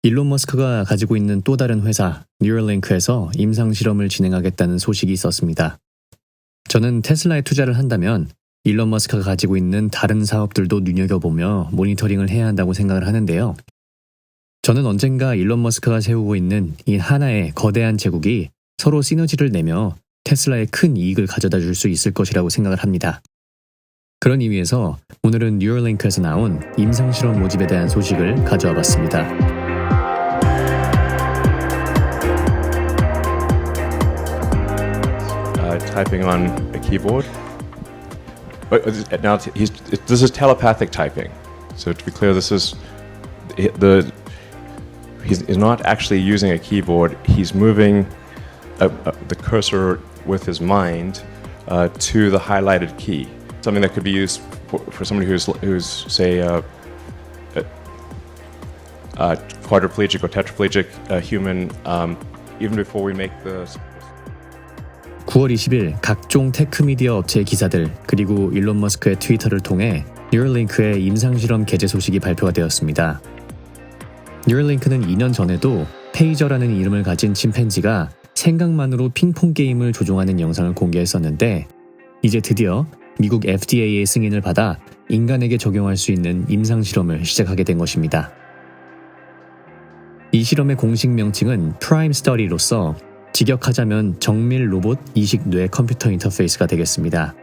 일론 머스크가 가지고 있는 또 다른 회사 뉴럴링크에서 임상실험을 진행하겠다는 소식이 있었습니다. 저는 테슬라에 투자를 한다면 일론 머스크가 가지고 있는 다른 사업들도 눈여겨보며 모니터링을 해야 한다고 생각을 하는데요. 저는 언젠가 일론 머스크가 세우고 있는 이 하나의 거대한 제국이 서로 시너지를 내며 테슬라에 큰 이익을 가져다 줄 수 있을 것이라고 생각을 합니다. 그런 의미에서 오늘은 뉴럴링크에서 나온 임상실험 모집에 대한 소식을 가져와 봤습니다. Typing on a keyboard. Now this is telepathic typing. So to be clear, he's not actually using a keyboard. He's moving the cursor with his mind to the highlighted key. Something that could be used for somebody who's say quadriplegic or tetraplegic human. Even before we make the 9월 20일 각종 테크미디어 업체의 기사들 그리고 일론 머스크의 트위터를 통해 뉴럴링크의 임상실험 개최 소식이 발표가 되었습니다. 뉴럴링크는 2년 전에도 페이저라는 이름을 가진 침팬지가 생각만으로 핑퐁 게임을 조종하는 영상을 공개했었는데 이제 드디어 미국 FDA의 승인을 받아 인간에게 적용할 수 있는 임상실험을 시작하게 된 것입니다. 이 실험의 공식 명칭은 프라임 스터디로서 직역하자면 정밀 로봇 이식 뇌 컴퓨터 인터페이스가 되겠습니다.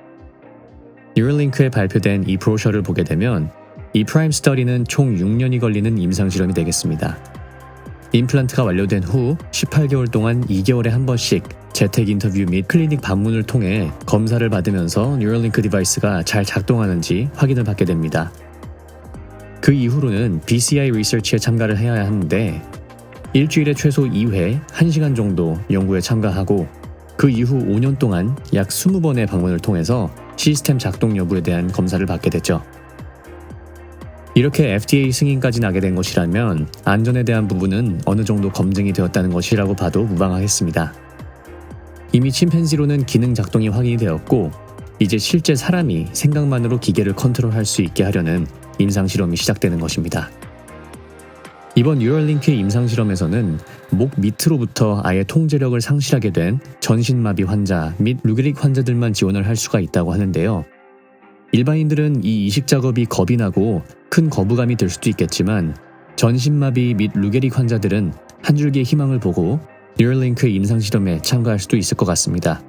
뉴럴링크에 발표된 이 브로셔를 보게 되면 이 프라임 스터디는 총 6년이 걸리는 임상실험이 되겠습니다. 임플란트가 완료된 후 18개월 동안 2개월에 한 번씩 재택 인터뷰 및 클리닉 방문을 통해 검사를 받으면서 뉴럴링크 디바이스가 잘 작동하는지 확인을 받게 됩니다. 그 이후로는 BCI 리서치에 참가를 해야 하는데 일주일에 최소 2회 1시간 정도 연구에 참가하고 그 이후 5년 동안 약 20번의 방문을 통해서 시스템 작동 여부에 대한 검사를 받게 됐죠. 이렇게 FDA 승인까지 나게 된 것이라면 안전에 대한 부분은 어느 정도 검증이 되었다는 것이라고 봐도 무방하겠습니다. 이미 침팬지로는 기능 작동이 확인이 되었고 이제 실제 사람이 생각만으로 기계를 컨트롤할 수 있게 하려는 임상실험이 시작되는 것입니다. 이번 뉴럴링크의 임상실험에서는 목 밑으로부터 아예 통제력을 상실하게 된 전신마비 환자 및 루게릭 환자들만 지원을 할 수가 있다고 하는데요. 일반인들은 이 이식 작업이 겁이 나고 큰 거부감이 들 수도 있겠지만 전신마비 및 루게릭 환자들은 한 줄기의 희망을 보고 뉴럴링크의 임상실험에 참가할 수도 있을 것 같습니다.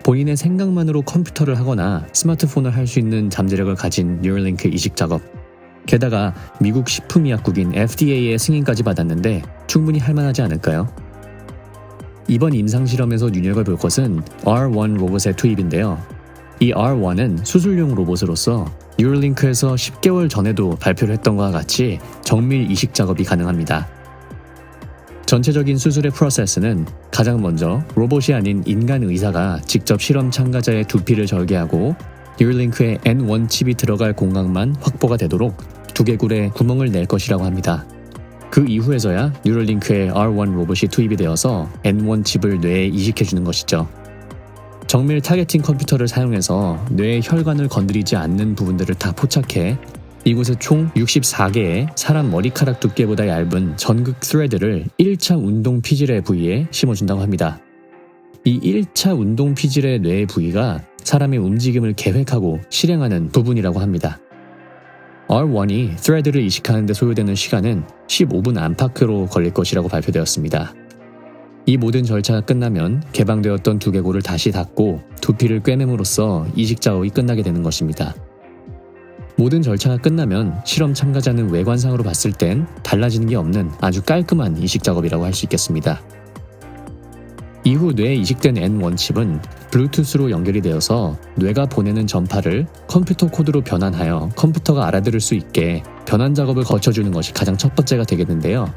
본인의 생각만으로 컴퓨터를 하거나 스마트폰을 할 수 있는 잠재력을 가진 뉴럴링크 이식 작업 게다가 미국 식품의약국인 FDA의 승인까지 받았는데 충분히 할만하지 않을까요? 이번 임상실험에서 눈여겨볼 것은 R1 로봇의 투입인데요. 이 R1은 수술용 로봇으로서 뉴럴링크에서 10개월 전에도 발표를 했던 것과 같이 정밀 이식 작업이 가능합니다. 전체적인 수술의 프로세스는 가장 먼저 로봇이 아닌 인간 의사가 직접 실험 참가자의 두피를 절개하고 뉴럴링크에 N1 칩이 들어갈 공간만 확보가 되도록 두개골에 구멍을 낼 것이라고 합니다. 그 이후에서야 뉴럴링크에 R1 로봇이 투입이 되어서 N1 칩을 뇌에 이식해주는 것이죠. 정밀 타겟팅 컴퓨터를 사용해서 뇌의 혈관을 건드리지 않는 부분들을 다 포착해 이곳에 총 64개의 사람 머리카락 두께보다 얇은 전극 스레드를 1차 운동 피질의 부위에 심어준다고 합니다. 이 1차 운동 피질의 뇌의 부위가 사람의 움직임을 계획하고 실행하는 부분이라고 합니다. R1이 스레드를 이식하는 데 소요되는 시간은 15분 안팎으로 걸릴 것이라고 발표되었습니다. 이 모든 절차가 끝나면 개방되었던 두개골을 다시 닫고 두피를 꿰맴으로써 이식 작업이 끝나게 되는 것입니다. 모든 절차가 끝나면 실험 참가자는 외관상으로 봤을 땐 달라지는 게 없는 아주 깔끔한 이식 작업이라고 할 수 있겠습니다. 이후 뇌에 이식된 N1 칩은 블루투스로 연결이 되어서 뇌가 보내는 전파를 컴퓨터 코드로 변환하여 컴퓨터가 알아들을 수 있게 변환 작업을 거쳐주는 것이 가장 첫 번째가 되겠는데요.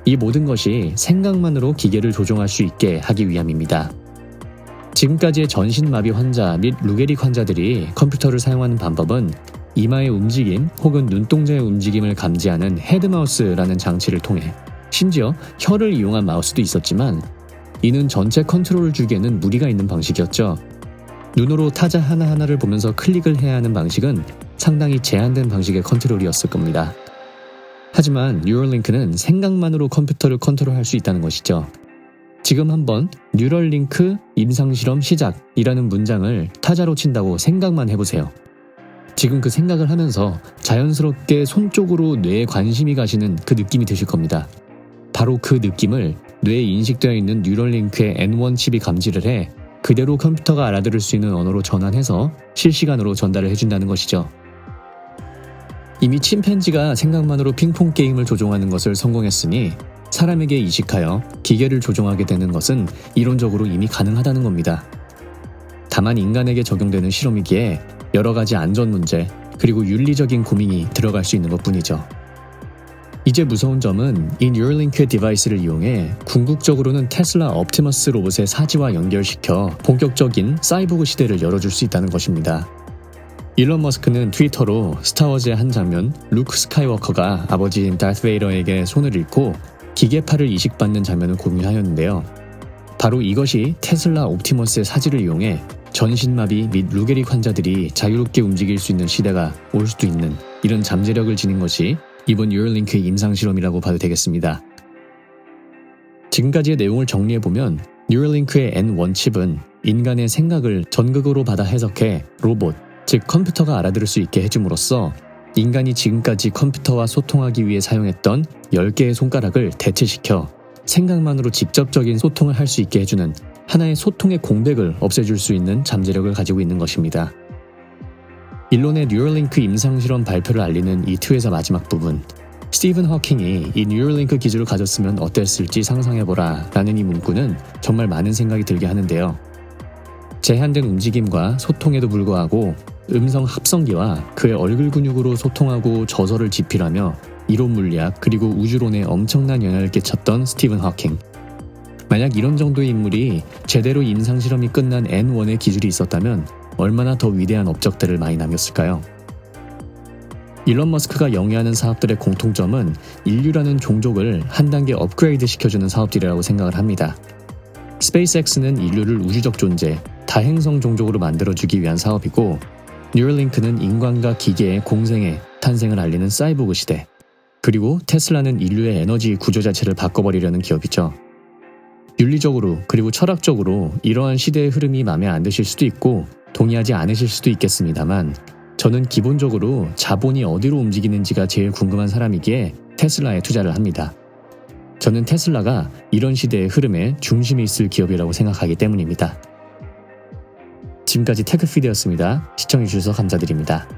이 모든 것이 생각만으로 기계를 조종할 수 있게 하기 위함입니다. 지금까지의 전신마비 환자 및 루게릭 환자들이 컴퓨터를 사용하는 방법은 이마의 움직임 혹은 눈동자의 움직임을 감지하는 헤드마우스라는 장치를 통해 심지어 혀를 이용한 마우스도 있었지만 이는 전체 컨트롤을 주기에는 무리가 있는 방식이었죠. 눈으로 타자 하나하나를 보면서 클릭을 해야 하는 방식은 상당히 제한된 방식의 컨트롤이었을 겁니다. 하지만 뉴럴링크는 생각만으로 컴퓨터를 컨트롤할 수 있다는 것이죠. 지금 한번 뉴럴링크 임상실험 시작이라는 문장을 타자로 친다고 생각만 해보세요. 지금 그 생각을 하면서 자연스럽게 손 쪽으로 뇌에 관심이 가시는 그 느낌이 드실 겁니다. 바로 그 느낌을 뇌에 인식되어 있는 뉴럴링크의 N1 칩이 감지를 해 그대로 컴퓨터가 알아들을 수 있는 언어로 전환해서 실시간으로 전달을 해준다는 것이죠. 이미 침팬지가 생각만으로 핑퐁 게임을 조종하는 것을 성공했으니 사람에게 이식하여 기계를 조종하게 되는 것은 이론적으로 이미 가능하다는 겁니다. 다만 인간에게 적용되는 실험이기에 여러 가지 안전 문제 그리고 윤리적인 고민이 들어갈 수 있는 것뿐이죠. 이제 무서운 점은 이 뉴럴링크의 디바이스를 이용해 궁극적으로는 테슬라 옵티머스 로봇의 사지와 연결시켜 본격적인 사이보그 시대를 열어줄 수 있다는 것입니다. 일론 머스크는 트위터로 스타워즈의 한 장면, 루크 스카이워커가 아버지인 다스 베이더에게 손을 잃고 기계팔을 이식받는 장면을 공유하였는데요. 바로 이것이 테슬라 옵티머스의 사지를 이용해 전신마비 및 루게릭 환자들이 자유롭게 움직일 수 있는 시대가 올 수도 있는 이런 잠재력을 지닌 것이 이번 뉴럴링크의 임상실험이라고 봐도 되겠습니다. 지금까지의 내용을 정리해보면 뉴럴링크의 N1 칩은 인간의 생각을 전극으로 받아 해석해 로봇, 즉 컴퓨터가 알아들을 수 있게 해줌으로써 인간이 지금까지 컴퓨터와 소통하기 위해 사용했던 10개의 손가락을 대체시켜 생각만으로 직접적인 소통을 할 수 있게 해주는 하나의 소통의 공백을 없애줄 수 있는 잠재력을 가지고 있는 것입니다. 일론의 뉴럴링크 임상실험 발표를 알리는 이 트윗의 마지막 부분, 스티븐 허킹이 이 뉴럴링크 기술을 가졌으면 어땠을지 상상해보라 라는 이 문구는 정말 많은 생각이 들게 하는데요. 제한된 움직임과 소통에도 불구하고 음성 합성기와 그의 얼굴 근육으로 소통하고 저서를 집필하며 이론 물리학 그리고 우주론에 엄청난 영향을 끼쳤던 스티븐 허킹. 만약 이런 정도의 인물이 제대로 임상실험이 끝난 N1의 기술이 있었다면 얼마나 더 위대한 업적들을 많이 남겼을까요? 일론 머스크가 영위하는 사업들의 공통점은 인류라는 종족을 한 단계 업그레이드 시켜주는 사업들이라고 생각을 합니다. 스페이스X는 인류를 우주적 존재, 다행성 종족으로 만들어주기 위한 사업이고 뉴럴링크는 인간과 기계의 공생의 탄생을 알리는 사이보그 시대, 그리고 테슬라는 인류의 에너지 구조 자체를 바꿔버리려는 기업이죠. 윤리적으로 그리고 철학적으로 이러한 시대의 흐름이 마음에 안 드실 수도 있고 동의하지 않으실 수도 있겠습니다만 저는 기본적으로 자본이 어디로 움직이는지가 제일 궁금한 사람이기에 테슬라에 투자를 합니다. 저는 테슬라가 이런 시대의 흐름의 중심에 있을 기업이라고 생각하기 때문입니다. 지금까지 테크피드였습니다. 시청해주셔서 감사드립니다.